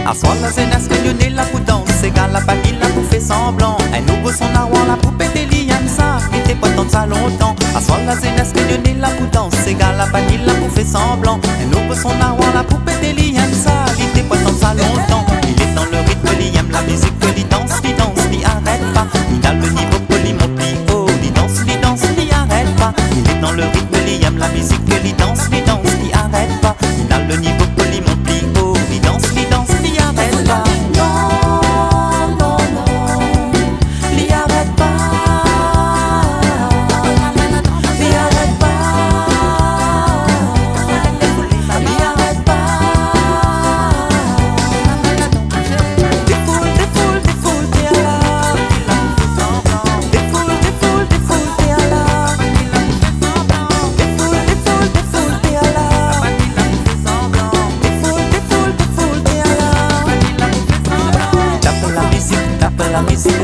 À soir la jeunesse réunionnée la pour danser, car la famille la pour fait semblant. Un nouveau son à voir la poupée d'Eli aime ça, il était pas tant de ça longtemps. À soir la jeunesse réunionnée la pour danser, car la famille la pour fait semblant. Un nouveau son à voir la poupée d'Eli aime ça, il était pas tant de ça longtemps. Il est dans le rythme, il aime la musique, il danse, il arrête pas. Il a le niveau poli, mon pli haut, il danse, il arrête pas. Il est dans le rythme, il aime la musique, il danse, il arrête pas. Il a le niveau poli, mon pli haut, il danse, il arrête pas. Non, non, non, il arrête pas. Il arrête pas. Il arrête pas. Des foules, t'es à la. Des foules, t'es à la. Des foules, t'es à la.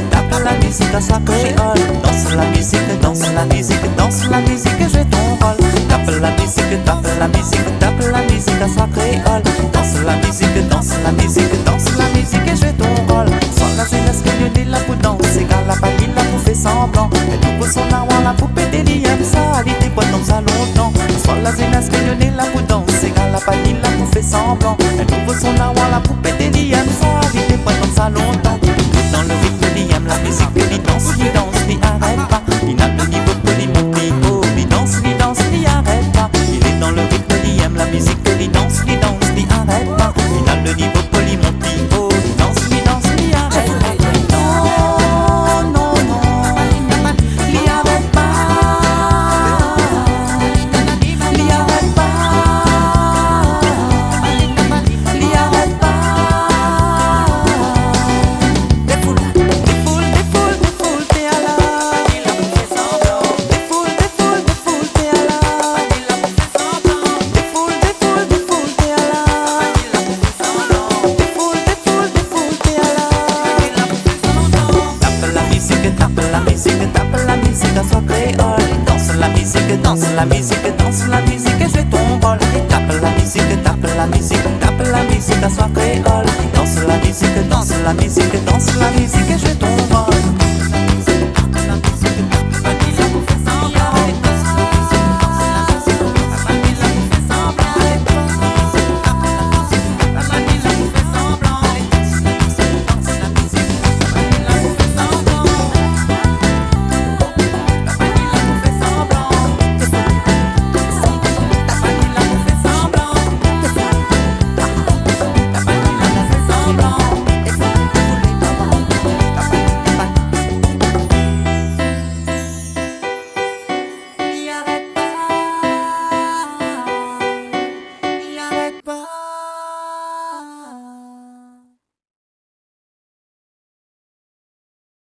Tape la musique à sa créole. Danse la musique, danse la musique, danse la musique, je ton rôle. Tape la musique, tape la musique, tape la musique à sa créole. Danse la musique, danse la musique, danse la musique, je ton rôle. Sans la jeunesse que Lionel la pour danser, car la famille la pour fait semblant. Et tout pour son armoire, la poupée d'Eli aime ça, elle était pas dans ça longtemps. Sans la jeunesse que Lionel la pour danser, car la famille la pour fait semblant. Et tout pour son armoire, la poupée d'Eli aime ça, elle était pas dans ça longtemps. Dans le rythme, il aime la musique, il danse, il arrête pas. Il a le niveau poli, mon pli haut, il danse, il arrête pas. Il est dans le rythme, il aime la musique, il danse, il arrête pas. Il a le niveau poli, mon pli haut, il danse, il arrête pas. Non, non, non, il arrête pas. Il arrête pas. Il arrête pas. Tape la musique à sa créole. Danse la musique, danse la musique, danse la musique, je ton rôle. Tape la musique, tape la musique, tape la musique à sa créole. Danse la musique, danse la musique, danse la musique, je ton rôle.